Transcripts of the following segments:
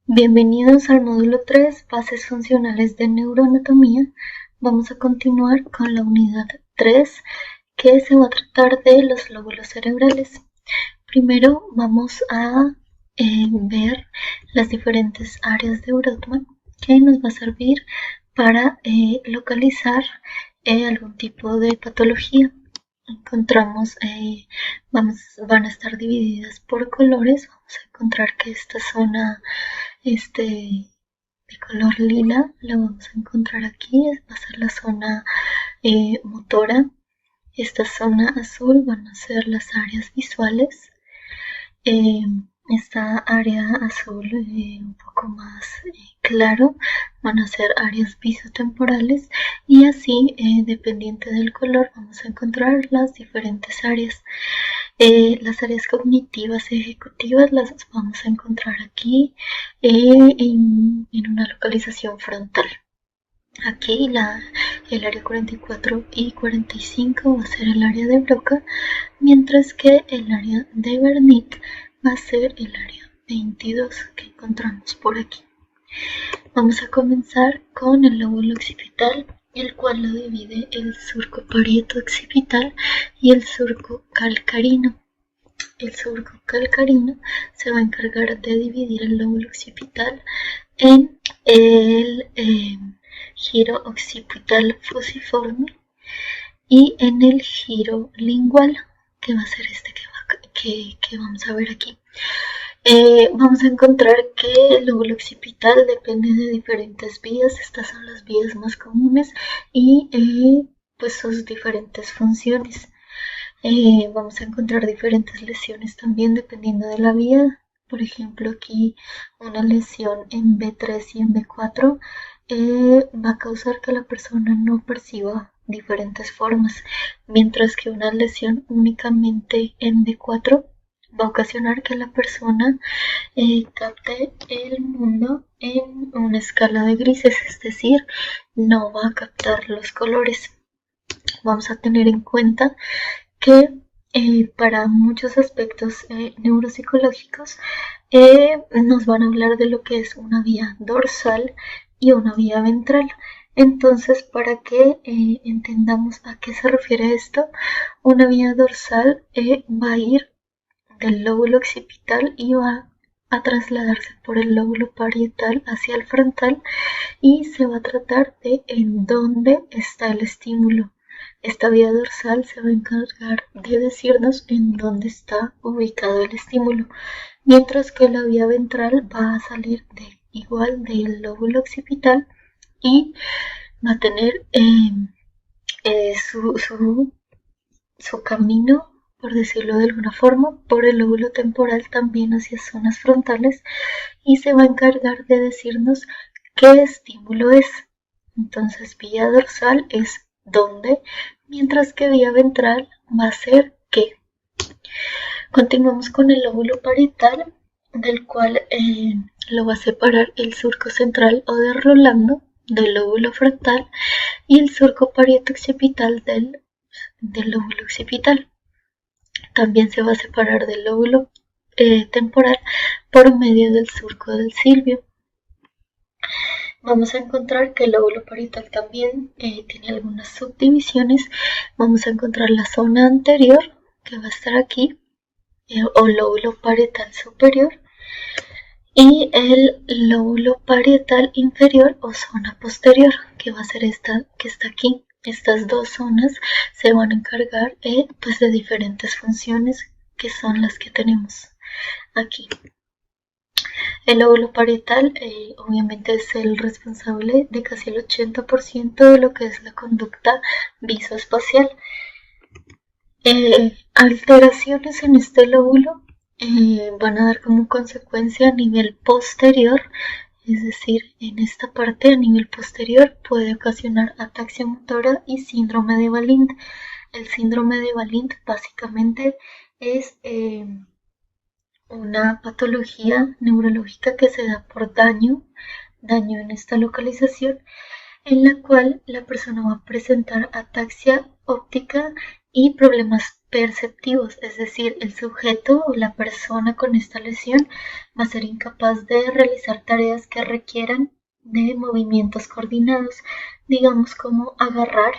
Bienvenidos al módulo 3, Bases funcionales de neuroanatomía. Vamos a continuar con la unidad 3, que se va a tratar de los lóbulos cerebrales. Primero vamos a ver las diferentes áreas de Brodmann, que nos va a servir para localizar algún tipo de patología. Encontramos, van a estar divididas por colores. Vamos a encontrar que esta zona de color lila la vamos a encontrar aquí, va a ser la zona motora. Esta zona azul van a ser las áreas visuales. Esta área azul un poco más claro van a ser áreas visotemporales, y así dependiente del color vamos a encontrar las diferentes áreas. Las áreas cognitivas y ejecutivas las vamos a encontrar aquí en una localización frontal. Aquí el área 44 y 45 va a ser el área de Broca, mientras que el área de Wernicke va a ser el área 22 que encontramos por aquí. Vamos a comenzar con el lóbulo occipital, el cual lo divide el surco parieto-occipital y el surco calcarino. El surco calcarino se va a encargar de dividir el lóbulo occipital en el giro occipital fusiforme y en el giro lingual, que va a ser este que vamos a ver aquí. Vamos a encontrar que el lóbulo occipital depende de diferentes vías. Estas son las vías más comunes y pues sus diferentes funciones. Vamos a encontrar diferentes lesiones también dependiendo de la vía. Por ejemplo, aquí una lesión en B3 y en B4 va a causar que la persona no perciba diferentes formas, mientras que una lesión únicamente en B4 va a ocasionar que la persona capte el mundo en una escala de grises, es decir, no va a captar los colores. Vamos a tener en cuenta que para muchos aspectos neuropsicológicos nos van a hablar de lo que es una vía dorsal y una vía ventral. Entonces, para que entendamos a qué se refiere esto, una vía dorsal va a ir del lóbulo occipital y va a trasladarse por el lóbulo parietal hacia el frontal, y se va a tratar de en dónde está el estímulo. Esta vía dorsal se va a encargar de decirnos en dónde está ubicado el estímulo, mientras que la vía ventral va a salir igual del lóbulo occipital y va a tener su camino, por decirlo de alguna forma, por el lóbulo temporal también hacia zonas frontales, y se va a encargar de decirnos qué estímulo es. Entonces, vía dorsal es dónde, mientras que vía ventral va a ser qué. Continuamos con el lóbulo parietal, del cual lo va a separar el surco central o de Rolando del lóbulo frontal y el surco parieto-occipital del lóbulo occipital. También se va a separar del lóbulo temporal por medio del surco del silvio. Vamos a encontrar que el lóbulo parietal también tiene algunas subdivisiones. Vamos a encontrar la zona anterior, que va a estar aquí, o lóbulo parietal superior, y el lóbulo parietal inferior o zona posterior, que va a ser esta que está aquí. Estas dos zonas se van a encargar pues de diferentes funciones, que son las que tenemos aquí. El lóbulo parietal obviamente es el responsable de casi el 80% de lo que es la conducta visoespacial. Alteraciones en este lóbulo van a dar como consecuencia a nivel posterior, es decir, en esta parte a nivel posterior puede ocasionar ataxia motora y síndrome de Wallin. El síndrome de Wallin básicamente es una patología neurológica que se da por daño en esta localización, en la cual la persona va a presentar ataxia óptica y problemas perceptivos, es decir, el sujeto o la persona con esta lesión va a ser incapaz de realizar tareas que requieran de movimientos coordinados, digamos como agarrar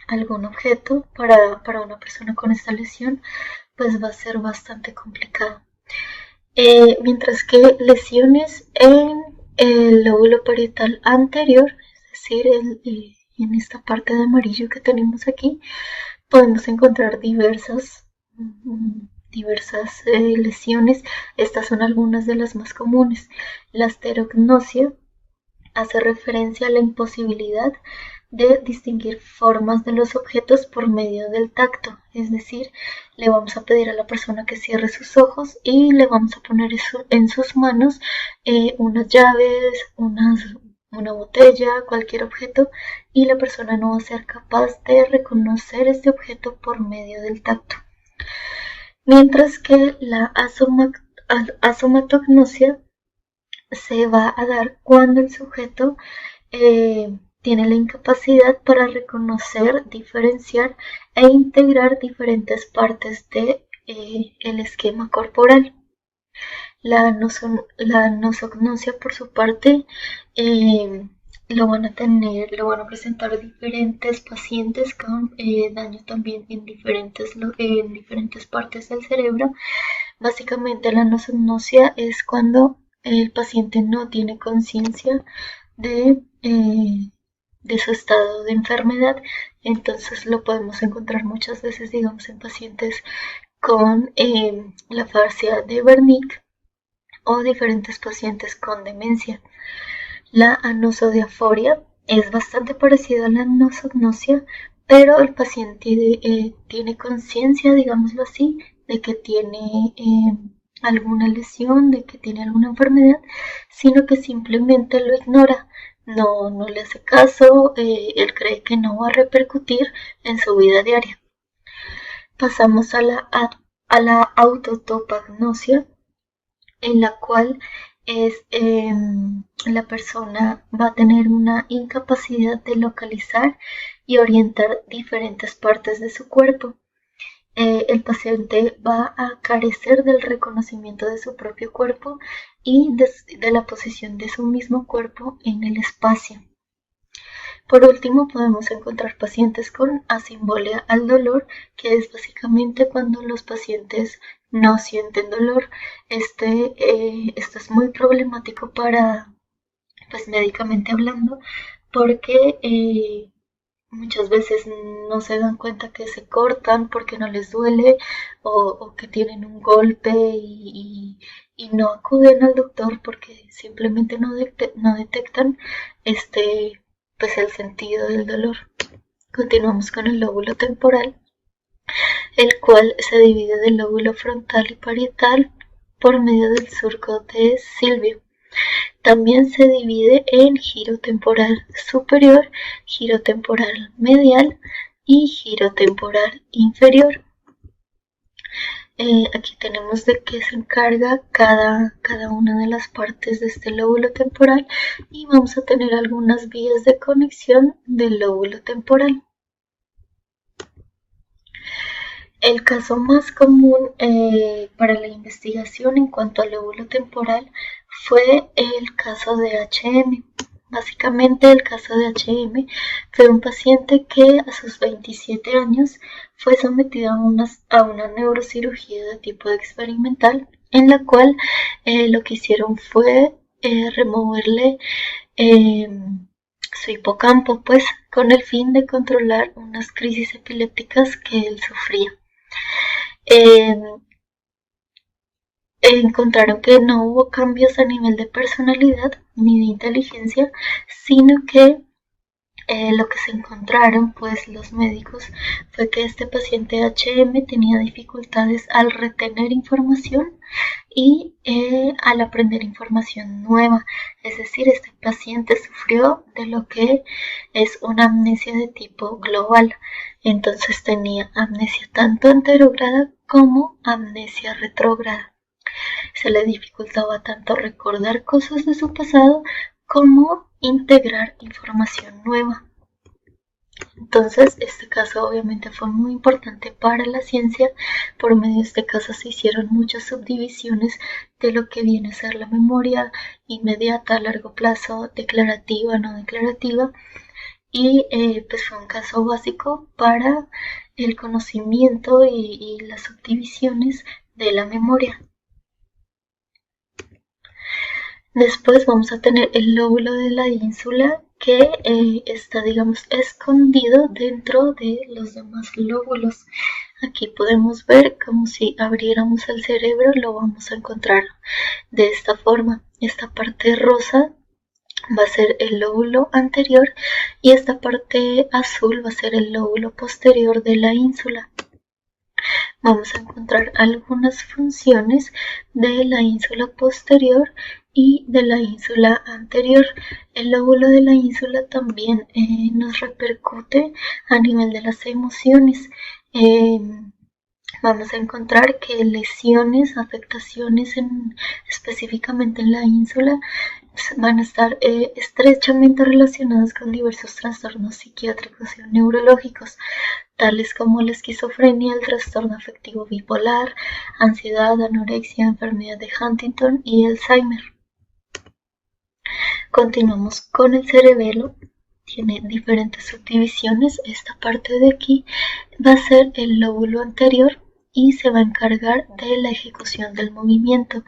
algún objeto para una persona con esta lesión, pues va a ser bastante complicado. Mientras que lesiones en el lóbulo parietal anterior, es decir, en esta parte de amarillo que tenemos aquí, podemos encontrar diversas lesiones. Estas son algunas de las más comunes. La asterognosia hace referencia a la imposibilidad de distinguir formas de los objetos por medio del tacto, es decir, le vamos a pedir a la persona que cierre sus ojos y le vamos a poner en sus manos unas llaves, una botella, cualquier objeto, y la persona no va a ser capaz de reconocer este objeto por medio del tacto. Mientras que la asomatognosia se va a dar cuando el sujeto tiene la incapacidad para reconocer, diferenciar e integrar diferentes partes de el esquema corporal. La nosognosia, por su parte, lo van a presentar diferentes pacientes con daño también en diferentes partes del cerebro. Básicamente la nosognosia es cuando el paciente no tiene conciencia de su estado de enfermedad. Entonces lo podemos encontrar muchas veces, digamos, en pacientes con la afasia de Wernicke o diferentes pacientes con demencia. La anosodiaforia es bastante parecida a la nosognosia, pero el paciente tiene conciencia, digámoslo así, de que tiene alguna lesión, de que tiene alguna enfermedad, sino que simplemente lo ignora, no le hace caso, él cree que no va a repercutir en su vida diaria. Pasamos a la autotopagnosia, en la cual la persona va a tener una incapacidad de localizar y orientar diferentes partes de su cuerpo. El paciente va a carecer del reconocimiento de su propio cuerpo y de la posición de su mismo cuerpo en el espacio. Por último, podemos encontrar pacientes con asimbolia al dolor, que es básicamente cuando los pacientes no sienten dolor. Esto es muy problemático pues médicamente hablando, porque muchas veces no se dan cuenta que se cortan porque no les duele o que tienen un golpe y no acuden al doctor porque simplemente no detectan pues el sentido del dolor. Continuamos con el lóbulo temporal, el cual se divide del lóbulo frontal y parietal por medio del surco de Sylvius. También se divide en giro temporal superior, giro temporal medial y giro temporal inferior. Aquí tenemos de qué se encarga cada una de las partes de este lóbulo temporal y vamos a tener algunas vías de conexión del lóbulo temporal. El caso más común para la investigación en cuanto al lóbulo temporal fue el caso de HM. Básicamente el caso de HM fue un paciente que a sus 27 años fue sometido a una neurocirugía de tipo experimental, en la cual lo que hicieron fue removerle su hipocampo, pues con el fin de controlar unas crisis epilépticas que él sufría. Encontraron que no hubo cambios a nivel de personalidad ni de inteligencia, sino que lo que se encontraron pues los médicos fue que este paciente HM tenía dificultades al retener información y al aprender información nueva, es decir, este paciente sufrió de lo que es una amnesia de tipo global. Entonces tenía amnesia tanto anterograda como amnesia retrógrada. Se le dificultaba tanto recordar cosas de su pasado como integrar información nueva. Entonces, este caso obviamente fue muy importante para la ciencia. Por medio de este caso se hicieron muchas subdivisiones de lo que viene a ser la memoria inmediata, a largo plazo, declarativa, no declarativa. Y pues fue un caso básico para el conocimiento y las subdivisiones de la memoria. Después vamos a tener el lóbulo de la ínsula, que está, digamos, escondido dentro de los demás lóbulos. Aquí podemos ver como si abriéramos el cerebro, lo vamos a encontrar de esta forma. Esta parte rosa va a ser el lóbulo anterior y esta parte azul va a ser el lóbulo posterior de la ínsula. Vamos a encontrar algunas funciones de la ínsula posterior y de la ínsula anterior. El lóbulo de la ínsula también nos repercute a nivel de las emociones. Vamos a encontrar que lesiones, afectaciones específicamente en la ínsula van a estar estrechamente relacionadas con diversos trastornos psiquiátricos y neurológicos, tales como la esquizofrenia, el trastorno afectivo bipolar, ansiedad, anorexia, enfermedad de Huntington y Alzheimer. Continuamos con el cerebelo. Tiene diferentes subdivisiones. Esta parte de aquí va a ser el lóbulo anterior y se va a encargar de la ejecución del movimiento.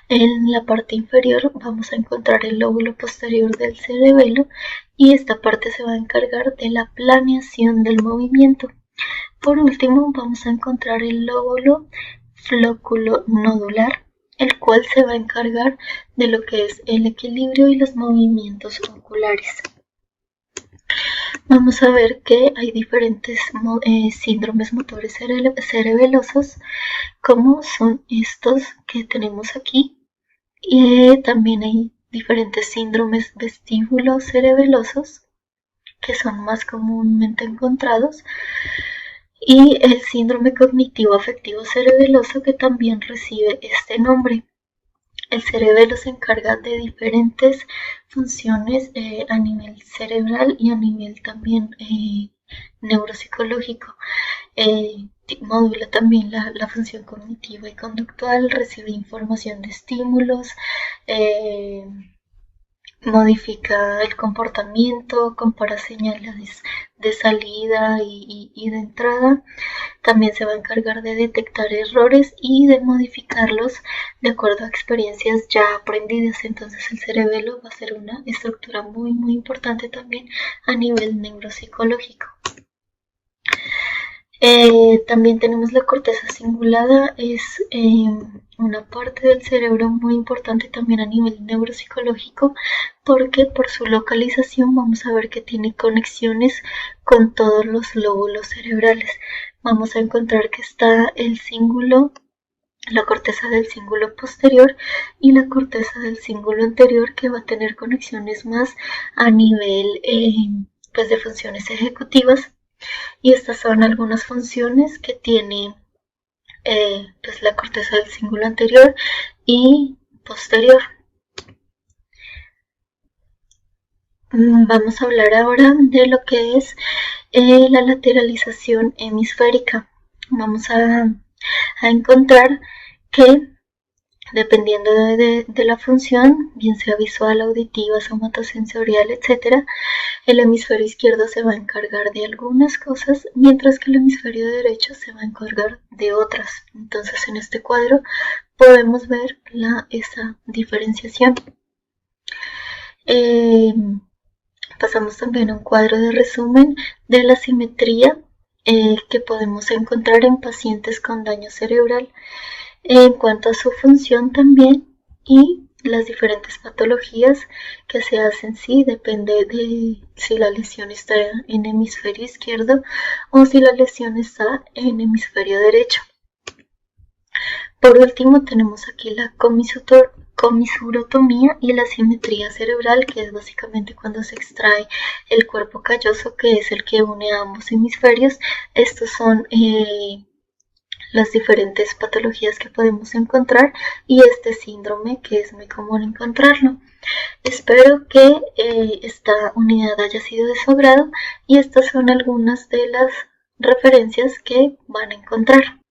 En la parte inferior vamos a encontrar el lóbulo posterior del cerebelo y esta parte se va a encargar de la planeación del movimiento. Por último vamos a encontrar el lóbulo flóculo-nodular, el cual se va a encargar de lo que es el equilibrio y los movimientos oculares. Vamos a ver que hay diferentes síndromes motores cerebelosos, como son estos que tenemos aquí. Y también hay diferentes síndromes vestíbulos cerebelosos, que son más comúnmente encontrados, y el síndrome cognitivo afectivo cerebeloso, que también recibe este nombre. El cerebelo se encarga de diferentes funciones a nivel cerebral y a nivel también neuropsicológico. Modula también la función cognitiva y conductual, recibe información de estímulos, modifica el comportamiento, compara señales de salida y de entrada. También se va a encargar de detectar errores y de modificarlos de acuerdo a experiencias ya aprendidas. Entonces el cerebelo va a ser una estructura muy muy importante también a nivel neuropsicológico. También tenemos la corteza cingulada, es una parte del cerebro muy importante también a nivel neuropsicológico, porque por su localización vamos a ver que tiene conexiones con todos los lóbulos cerebrales. Vamos a encontrar que está el cíngulo, la corteza del cíngulo posterior y la corteza del cíngulo anterior, que va a tener conexiones más a nivel pues de funciones ejecutivas. Y estas son algunas funciones que tiene pues la corteza del cíngulo anterior y posterior. Vamos a hablar ahora de lo que es la lateralización hemisférica. Vamos a encontrar que dependiendo de la función, bien sea visual, auditiva, somatosensorial, etc., el hemisferio izquierdo se va a encargar de algunas cosas, mientras que el hemisferio derecho se va a encargar de otras. Entonces en este cuadro podemos ver esa diferenciación. Pasamos también a un cuadro de resumen de la simetría que podemos encontrar en pacientes con daño cerebral en cuanto a su función también, y las diferentes patologías que se hacen. Sí, depende de si la lesión está en hemisferio izquierdo o si la lesión está en hemisferio derecho. Por último tenemos aquí la comisurotomía y la simetría cerebral, que es básicamente cuando se extrae el cuerpo calloso, que es el que une a ambos hemisferios. Estos son las diferentes patologías que podemos encontrar y este síndrome, que es muy común encontrarlo. Espero que esta unidad haya sido de su agrado y estas son algunas de las referencias que van a encontrar.